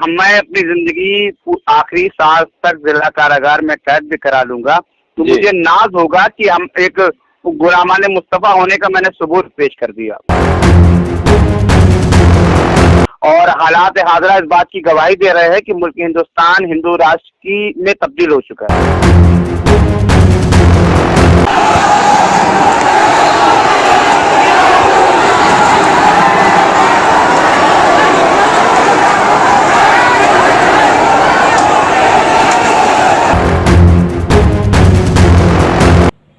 मैं अपनी जिंदगी आखिरी सांस तक जिला कारागार में कैद भी करा लूंगा, तो मुझे नाज होगा कि हम एक गुलामाने मुस्तफा होने का मैंने सबूत पेश कर दिया। और हालात हाजरा इस बात की गवाही दे रहे हैं कि मुल्क हिंदुस्तान हिंदू राष्ट्र की में तब्दील हो चुका है।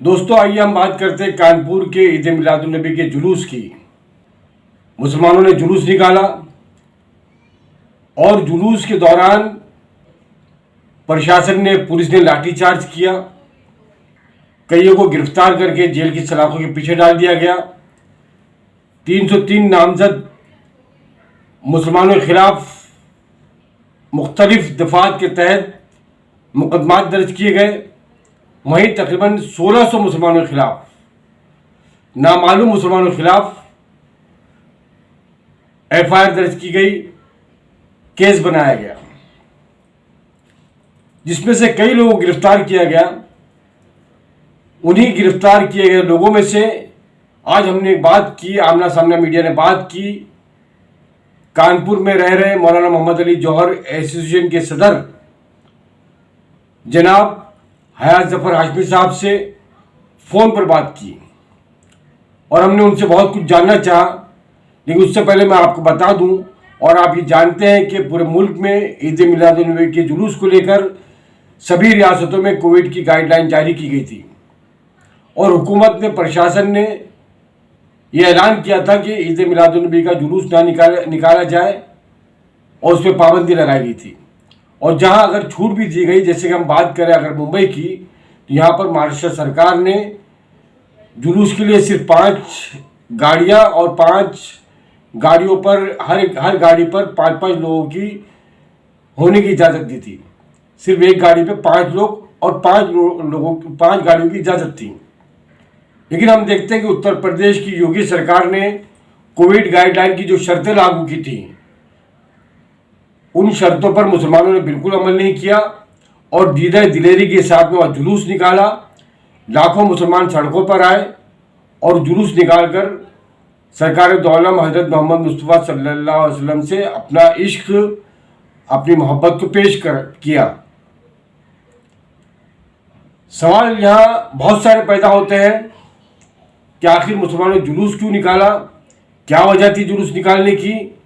दोस्तों, आइए हम बात करते हैं कानपुर के ईद मिलादुन नबी के जुलूस की। मुसलमानों ने जुलूस निकाला और जुलूस के दौरान प्रशासन ने, पुलिस ने लाठीचार्ज किया। कईयों को गिरफ्तार करके जेल की सलाखों के पीछे डाल दिया गया। 303 नामजद मुसलमानों के खिलाफ मुख्तलिफ दफात के तहत मुकदमात दर्ज किए गए। वहीं तकरीबन 1600 मुसलमानों के खिलाफ, नामालूम मुसलमानों के खिलाफ FIR दर्ज की गई, केस बनाया गया, जिसमें से कई लोगों को गिरफ्तार किया गया। उन्हीं गिरफ्तार किए गए लोगों में से आज हमने एक बात की, आमना सामना मीडिया ने बात की। कानपुर में रह रहे मौलाना मोहम्मद अली जौहर एसोसिएशन के सदर जनाब हयात जफर हाशमी साहब से फ़ोन पर बात की और हमने उनसे बहुत कुछ जानना चाहा। लेकिन उससे पहले मैं आपको बता दूं, और आप ये जानते हैं कि पूरे मुल्क में ईद मिलादुन नबी के जुलूस को लेकर सभी रियासतों में कोविड की गाइडलाइन जारी की गई थी और हुकूमत ने, प्रशासन ने यह ऐलान किया था कि ईद मिलादुन नबी का जुलूस ना निकाला जाए और उस पर पाबंदी लगाई गई थी। और जहां अगर छूट भी दी गई, जैसे कि हम बात करें अगर मुंबई की, तो यहाँ पर महाराष्ट्र सरकार ने जुलूस के लिए सिर्फ 5 गाड़ियाँ और 5 गाड़ियों पर हर गाड़ी पर 5-5 लोगों की होने की इजाज़त दी थी। सिर्फ एक गाड़ी पे 5 लोग और 5 गाड़ियों की इजाज़त थी। लेकिन हम देखते हैं कि उत्तर प्रदेश की योगी सरकार ने कोविड गाइडलाइन की जो शर्तें लागू की थी, उन शर्तों पर मुसलमानों ने बिल्कुल अमल नहीं किया और दीदा दिलेरी के साथ में वह जुलूस निकाला। लाखों मुसलमान सड़कों पर आए और जुलूस निकालकर सरकार दो आलम हजरत मोहम्मद मुस्तफ़ा सल्लल्लाहु अलैहि वसल्लम से अपना इश्क, अपनी मोहब्बत को पेश किया। सवाल यहाँ बहुत सारे पैदा होते हैं कि आखिर मुसलमानों ने जुलूस क्यों निकाला, क्या वजह थी जुलूस निकालने की,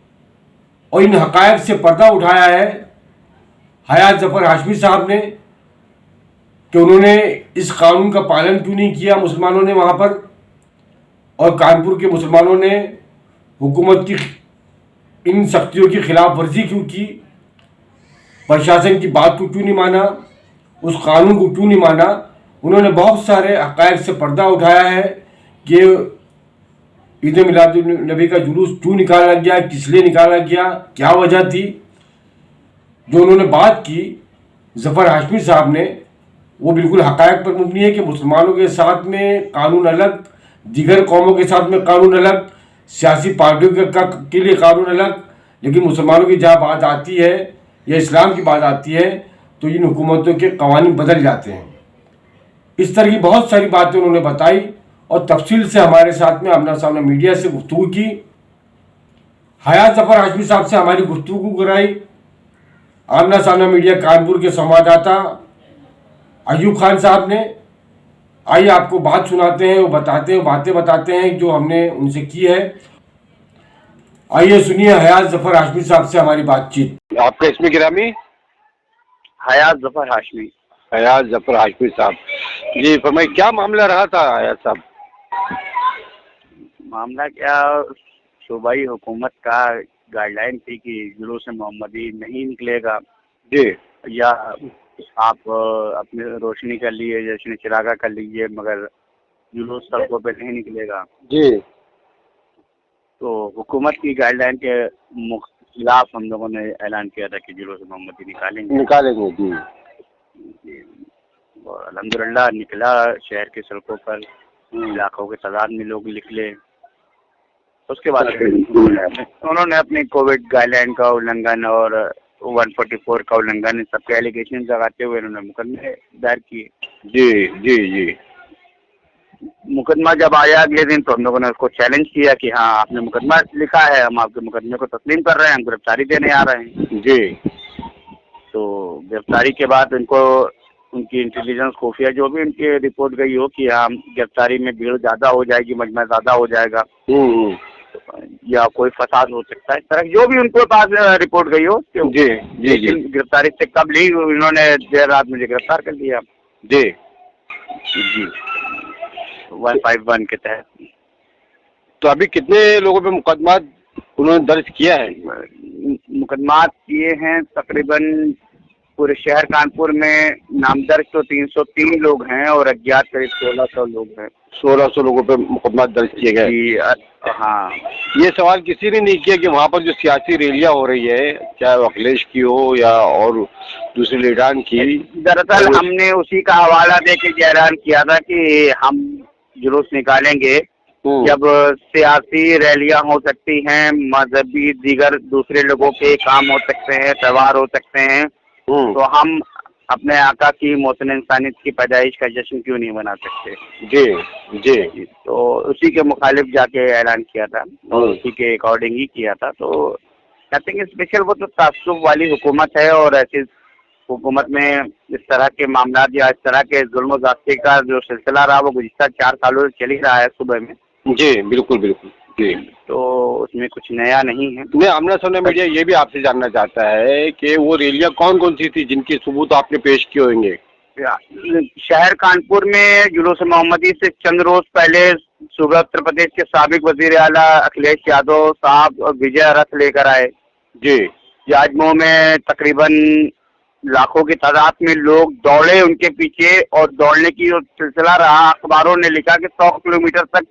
और इन हकायक से पर्दा उठाया है हयात जफर हाशमी साहब ने कि उन्होंने इस कानून का पालन क्यों नहीं किया मुसलमानों ने वहाँ पर, और कानपुर के मुसलमानों ने हुकूमत की इन सख्तियों की खिलाफ वर्जी क्यों की, प्रशासन की बात को क्यों नहीं माना, उस कानून को क्यों नहीं माना। उन्होंने बहुत सारे हकायक से पर्दा उठाया है कि ईद मिलादुन नबी का जुलूस क्यों निकाला गया, किस लिए निकाला गया, क्या वजह थी। जो उन्होंने बात की जफर हाशमी साहब ने, वो बिल्कुल हकायक पर मुबनी है कि मुसलमानों के साथ में कानून अलग, दीगर कौमों के साथ में कानून अलग, सियासी पार्टियों के लिए कानून अलग। लेकिन मुसलमानों की जहाँ बात आती है या इस्लाम की बात आती है तो इन हुकूमतों के कवानीन बदल जाते हैं। इस तरह की बहुत सारी बातें उन्होंने बताई और तफसील से हमारे साथ में आमना सामना मीडिया से गुफ्तगू की। हयात जफर हाशमी साहब से हमारी गुफ्तगू कराई आमना सामना मीडिया कानपुर के संवाददाता अयूब खान साहब ने। आइए आपको बात सुनाते हैं, वो बातें बताते हैं जो हमने उनसे की है। आइए सुनिए हयात जफर हाशमी साहब से हमारी बातचीत। आपका इसमें गिरामी? हयात जफर हाशमी। हयात जफर हाशमी साहब जी, फरमाइए क्या मामला रहा था हयात साहब? मामला क्या, सूबाई हुकूमत का गाइडलाइन थी कि जुलूस मोहम्मदी नहीं निकलेगा जी, या आप अपनी रोशनी कर लिए, जश्न चिरागा कर लीजिए, मगर जुलूस सड़कों पे नहीं निकलेगा जी। तो हुकूमत की गाइडलाइन के खिलाफ हम लोगों ने ऐलान किया था कि जुलूस मोहम्मदी निकालेंगे जी। और अल्हम्दुलिल्लाह निकला। शहर की सड़कों पर लाखों की तादाद में लोग निकले। उसके बाद उन्होंने अपनी कोविड गाइडलाइन का उल्लंघन और 144 का उल्लंघन, इन सबके एलिगेशन लगाते हुए इन्होंने मुकदमे दायर किए। जी जी जी। मुकदमा जब आया अगले दिन तो हम लोगों ने उसको चैलेंज किया कि हाँ आपने मुकदमा लिखा है, हम आपके मुकदमे को तस्लीम कर रहे हैं, हम गिरफ्तारी देने आ रहे हैं। जी। तो गिरफ्तारी के बाद उनको उनकी इंटेलिजेंस खुफिया जो भी उनकी रिपोर्ट गई हो कि हाँ गिरफ्तारी में भीड़ ज़्यादा हो जाएगी, मजमा ज़्यादा हो जाएगा या कोई फसाद हो सकता है, इस तरह जो भी उनको पास रिपोर्ट गई हो। जी जी। लेकिन गिरफ्तारी से कब ली उन्होंने देर रात मुझे गिरफ्तार कर लिया। जी जी 151 के तहत। तो अभी कितने लोगों पे मुकदमा उन्होंने दर्ज किया है? मुकदमा किए हैं तकरीबन पूरे शहर कानपुर में नामदर्ज तो 303 लोग हैं और अज्ञात करीब 1600 लोग हैं। 1600 लोगों पे मुकदमा दर्ज किए गए। जी हाँ। ये सवाल किसी ने नहीं किया कि वहाँ पर जो सियासी रैलियाँ हो रही है, चाहे वो अखिलेश की हो या और दूसरे लीडरान की, दरअसल हमने उसी का हवाला देके ऐलान किया था कि हम जुलूस निकालेंगे जब सियासी रैलियां हो सकती हैं, मजहबी दीगर दूसरे लोगों के काम हो सकते हैं, त्यौहार हो सकते हैं, तो हम अपने आका की मौतन इंसानियत की पैदाइश का जश्न क्यों नहीं मना सकते। जी जी। तो उसी के मुखालिफ जाके ऐलान किया था और उसी के अकॉर्डिंग ही किया था। तो कहते हैं स्पेशल वो तो तासुब वाली हुकूमत है और ऐसी हुकूमत में इस तरह के मामला या इस तरह के जुल्म ज़ाब्ते का जो सिलसिला रहा वो गुज़िश्ता 4 सालों से चल ही रहा है सुबह में। जी बिल्कुल बिल्कुल जी। तो उसमें कुछ नया नहीं है। मैं आमना सामना मीडिया ये भी आपसे जानना चाहता है कि वो रैलियां कौन कौन सी थी जिनके सबूत आपने पेश किए होंगे? शहर कानपुर में जुलूस मोहम्मदी से चंद रोज पहले सुबह उत्तर प्रदेश के साबिक वजीर आला अखिलेश यादव साहब विजय रथ लेकर आए। जी। जाजमऊ में तकरीबन लाखों की तादाद में लोग दौड़े उनके पीछे और दौड़ने की जो सिलसिला रहा, अखबारों ने लिखा कि 100 किलोमीटर तक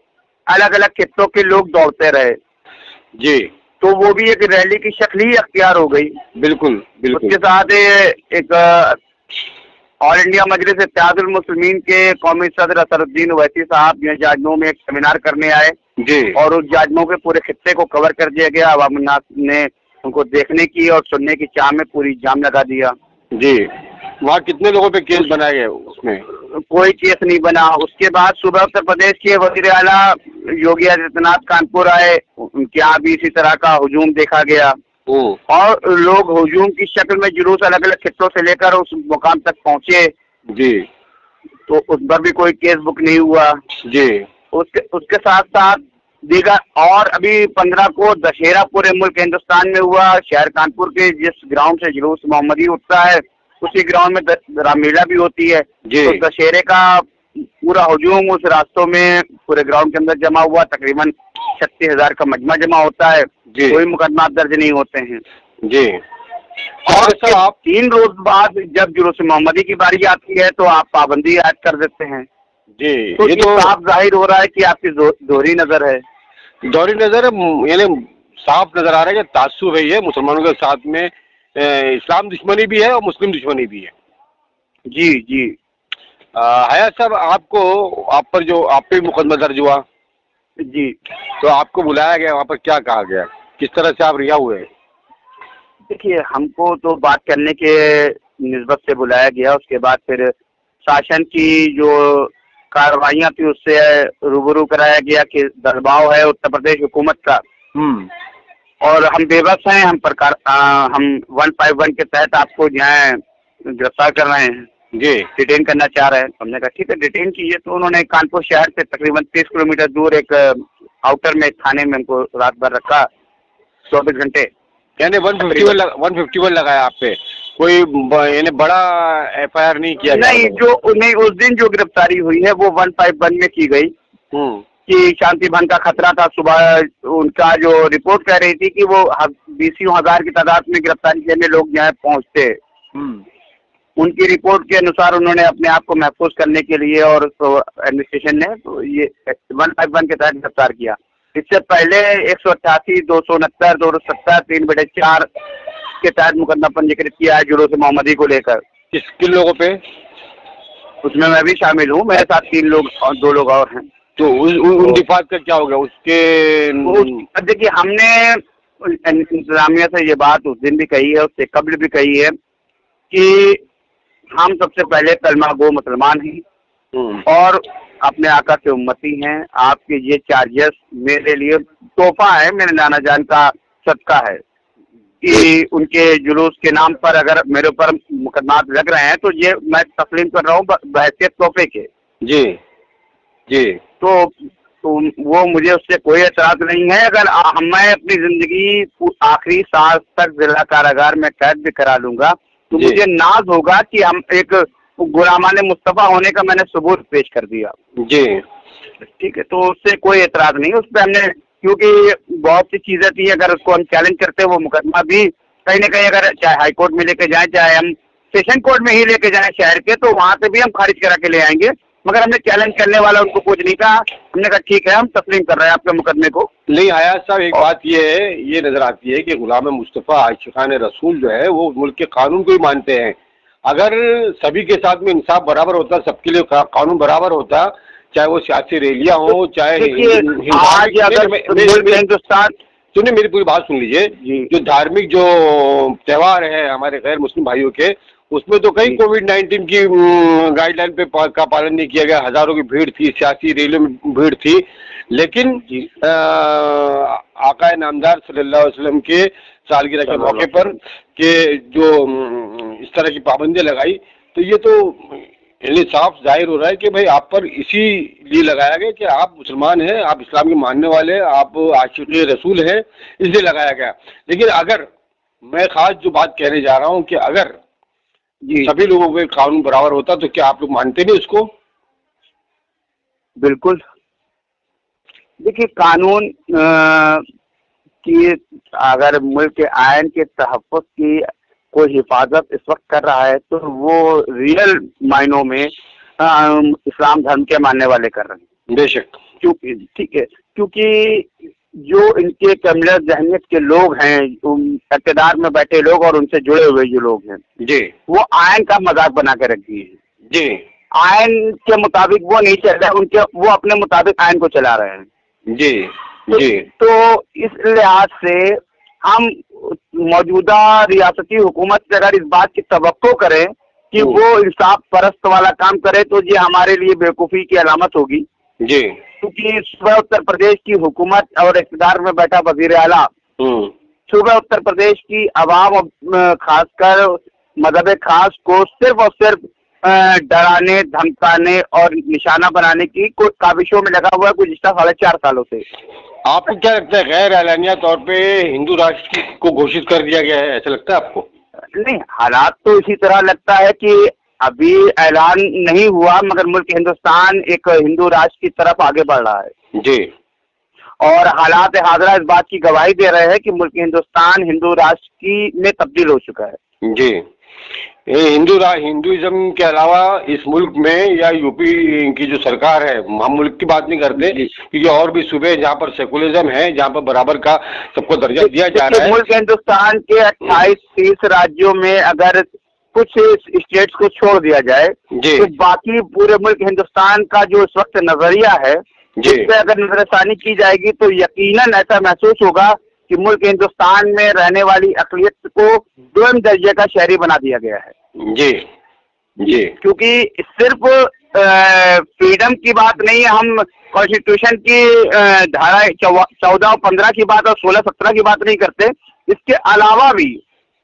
अलग अलग खित्तों के लोग दौड़ते रहे। जी। तो वो भी एक रैली की शक्ल ही अख्तियार हो गई। बिल्कुल बिल्कुल। उसके साथ एक ऑल इंडिया मजलिस इत्तेहादुल मुस्लिमीन के कौमी सदर असरुद्दीन ओवैसी साहब यहाँ जाजमऊ में एक सेमिनार करने आए। जी। और उस जाजमऊ के पूरे खित्ते को कवर कर दिया गया। अवाम उन्नास ने उनको देखने की और सुनने की चाह में पूरी जाम लगा दिया। जी। वहाँ कितने लोगों पे केस बनाए गए? उसमें कोई केस नहीं बना। उसके बाद सुबह उत्तर प्रदेश के वजीर आला योगी आदित्यनाथ कानपुर आए, उनके यहाँ भी इसी तरह का हुजूम देखा गया और लोग हुजूम की शक्ल में जुलूस अलग अलग खित्तों से लेकर उस मुकाम तक पहुंचे। जी। तो उस पर भी कोई केस बुक नहीं हुआ। जी। उसके साथ साथ दीगर और अभी 15 को दशहरा पूरे मुल्क हिंदुस्तान में हुआ। शहर कानपुर के जिस ग्राउंड से जुलूस मोहम्मदी उठता है उसी ग्राउंड में रामलीला भी होती है। तो दशहरे का पूरा हुजूम उस रास्तों में पूरे ग्राउंड के अंदर जमा हुआ। तकरीबन 36,000 का मजमा जमा होता है। कोई मुकदमा दर्ज नहीं होते हैं। जी। और सर आप 3 रोज बाद जब जुलूस मोहम्मदी की बारी आती है तो आप पाबंदी आयद कर देते हैं। जी। तो ये तो साफ जाहिर हो रहा है कि आपकी दोहरी नजर है। दोहरी नजर यानी साफ नजर आ रहा है कि तासुब है ये मुसलमानों के साथ में, इस्लाम दुश्मनी भी है और मुस्लिम दुश्मनी भी है। जी जी। हयात साहब आप पर जो आप पे मुकदमा दर्ज हुआ जी, तो आपको बुलाया गया, वहाँ पर क्या कहा गया, किस तरह से आप रिहा हुए? देखिए हमको तो बात करने के निस्बत से बुलाया गया। उसके बाद फिर शासन की जो कार्रवाइयाँ थी उससे रूबरू कराया गया कि दबाव है उत्तर प्रदेश हुकूमत का और हम बेबस हैं। हम 151 के तहत आपको यहाँ गिरफ्तार कर रहे हैं, जी, डिटेन करना चाह रहे हैं। हमने कहा ठीक है डिटेन कीजिए। तो उन्होंने कानपुर शहर से तकरीबन 30 किलोमीटर दूर एक आउटर में थाने में हमको रात भर रखा 24 घंटे। यानी 151 लगाया आप पे, कोई यानी बड़ा FIR नहीं किया? नहीं, उस दिन जो गिरफ्तारी हुई है वो 151 में की गई कि शांति भंग का खतरा था। सुबह उनका जो रिपोर्ट कह रही थी कि वो 20,000 की तादाद में गिरफ्तारी करने लोग यहाँ पहुँचते। उनकी रिपोर्ट के अनुसार उन्होंने अपने आप को महफूज करने के लिए और एडमिनिस्ट्रेशन ने तो ये 151 के तहत गिरफ्तार किया। इससे पहले 188, 269, 270, 3/4 के तहत मुकदमा पंजीकृत किया है जुलूस मोहम्मदी को लेकर। किन लोगों पे? उसमें मैं भी शामिल हूँ, मेरे साथ 3 लोग और 2 लोग और हैं। तो उन दिफात का क्या हो गया उसके? देखिए हमने इंतजामिया से ये बात उस दिन भी कही है, उससे कबल भी कही है कि हम सबसे पहले कलमा गो मुसलमान हैं और अपने आका के उम्मती हैं। आपके ये चार्जेस मेरे लिए तोहफा है, मेरे नाना जान का सदका है कि उनके जुलूस के नाम पर अगर मेरे ऊपर मुकदमात लग रहे हैं तो ये मैं तस्लीम कर रहा हूँ बहैसियत तोहफे के। जी जी। तो वो मुझे उससे कोई एतराज नहीं है। अगर मैं अपनी जिंदगी आखिरी सांस तक जिला कारागार में कैद भी करा लूंगा तो मुझे नाज होगा कि हम एक गुलामान मुस्तफा होने का मैंने सबूत पेश कर दिया। जी ठीक है, तो उससे कोई एतराज नहीं उस पर हमने, क्योंकि बहुत सी चीजें थी, अगर उसको हम चैलेंज करते वो मुकदमा भी कहीं ना कहीं अगर चाहे हाई कोर्ट में लेके जाएं चाहे हम सेशन कोर्ट में ही लेके जाएं शहर के, तो वहां से भी हम खारिज करा के ले आएंगे। मगर हमने चैलेंज करने वाला उनको कुछ नहीं कहा, हमने कहा ठीक है हम तस्लीम कर रहे हैं आपके मुकदमे को। नहीं हयात साहब, एक बात ये है, ये नजर आती है कि गुलाम मुस्तफ़ा आशिकान रसूल जो है वो मुल्क के कानून को ही मानते हैं। अगर सभी के साथ में इंसाफ बराबर होता, सबके लिए कानून बराबर होता, चाहे वो सियासी रैलियां हो चाहे आज अगर हिंदुस्तान, सुनिए मेरी पूरी बात सुन लीजिए, जो धार्मिक जो त्योहार है हमारे गैर मुस्लिम भाइयों के, उसमें तो कहीं कोविड-19 की गाइडलाइन पे का पालन नहीं किया गया। हजारों की भीड़ थी, सियासी रैलियों में भीड़ थी, लेकिन आका नामदार सल्लल्लाहु अलैहि वसल्लम के सालगिरह के मौके पर के जो इस तरह की पाबंदियां लगाई, तो ये तो साफ जाहिर हो रहा है कि भाई आप पर इसीलिए लगाया गया कि आप मुसलमान हैं, आप इस्लाम के मानने वाले, आप आशिक़े रसूल हैं, इसलिए लगाया गया। लेकिन अगर मैं खास जो बात कहने जा रहा हूँ कि अगर सभी लोगों के कानून बराबर होता तो क्या आप लोग मानते नहीं उसको? बिल्कुल। देखिए कानून की अगर मुल्क के आयन के तहफ़्फ़ुज़ की कोई हिफाजत इस वक्त कर रहा है तो वो रियल मायनों में इस्लाम धर्म के मानने वाले कर रहे हैं। बेशक। क्योंकि ठीक है, क्योंकि जो इनके कम्युनल जहनियत के लोग हैं, इक़्तिदार में बैठे लोग और उनसे जुड़े हुए जो लोग हैं जी, वो आयन का मजाक बना के रख दिए हैं। जी, आयन के मुताबिक वो नहीं चल रहे, उनके वो अपने मुताबिक आयन को चला रहे हैं। जी जी। तो इस लिहाज से हम मौजूदा रियासती हुकूमत से अगर इस बात की तवक्को करें कि वो इंसाफ परस्त वाला काम करे तो ये हमारे लिए बेवकूफ़ी की अलामत होगी। जी, क्योंकि सुबह उत्तर प्रदेश की हुकूमत और इक़्तिदार में बैठा वज़ीर आला सुबह उत्तर प्रदेश की आवाम खासकर मजहब खास को सिर्फ और सिर्फ डराने, धमकाने और निशाना बनाने की कोई काविशों में लगा हुआ है गुज़िश्ता 4.5 सालों से। आपको क्या लगता है गैर एलानिया तौर पे हिंदू राष्ट्र को घोषित कर दिया गया है, ऐसा लगता है आपको? नहीं, हालात तो इसी तरह लगता है कि अभी ऐलान नहीं हुआ मगर मुल्क हिंदुस्तान एक हिंदू राष्ट्र की तरफ आगे बढ़ रहा है जी, और हालात हाज़िरा इस बात की गवाही दे रहे हैं कि मुल्क हिंदुस्तान हिंदू राष्ट्र की में तब्दील हो चुका है। जी, हिंदुइज्म के अलावा इस मुल्क में या यूपी की जो सरकार है, हम मुल्क की बात नहीं करते क्योंकि और भी सूबे जहाँ पर सेकुलरिज्म है, जहाँ पर बराबर का सबको दर्जा दिया जा रहा है। मुल्क हिंदुस्तान के 28-30 राज्यों में अगर कुछ स्टेट्स को छोड़ दिया जाए तो बाकी पूरे मुल्क हिंदुस्तान का जो इस वक्त नजरिया है जिस पे अगर नजरसानी की जाएगी तो यकीनन ऐसा महसूस होगा कि मुल्क हिंदुस्तान में रहने वाली अक़लियत को 2 दर्जे का शहरी बना दिया गया है। जी जी, क्योंकि सिर्फ फ्रीडम की बात नहीं है, हम कॉन्स्टिट्यूशन की धारा 14 और 15 की बात और 16-17 की बात नहीं करते। इसके अलावा भी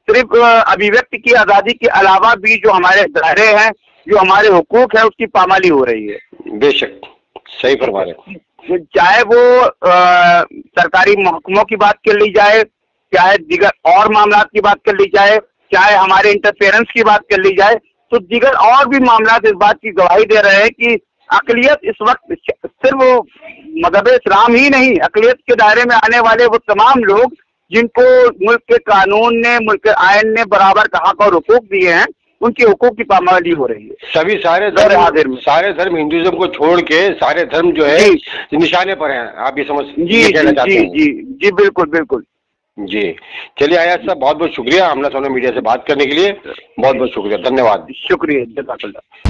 सिर्फ अभिव्यक्ति की आज़ादी के अलावा भी जो हमारे दायरे हैं, जो हमारे हुकूक है, उसकी पामाली हो रही है। बेशक सही फरमा रहे, चाहे वो सरकारी महकमों की बात कर ली जाए, चाहे दीगर और मामला की बात कर ली जाए, चाहे हमारे इंटरफेरेंस की बात कर ली जाए, तो दीगर और भी मामला इस बात की गवाही दे रहे हैं कि अक़लियत इस वक्त सिर्फ मज़हब इस्लाम ही नहीं, अक़लियत के दायरे में आने वाले वो तमाम लोग जिनको मुल्क के कानून ने, मुल्क के आयन ने बराबर का हक और हुकूक दिए हैं, उनके हुकूक की पामाली हो रही है। सभी सारे धर्म हिंदुइज्म को छोड़ के सारे धर्म जो है निशाने पर हैं, आप ये समझ कहना चाहते हैं? जी बिल्कुल बिल्कुल जी। चलिए आयात साहब, बहुत बहुत शुक्रिया आमना सामना मीडिया से बात करने के लिए, बहुत बहुत शुक्रिया, धन्यवाद। शुक्रिया, जज़ाकल्लाह।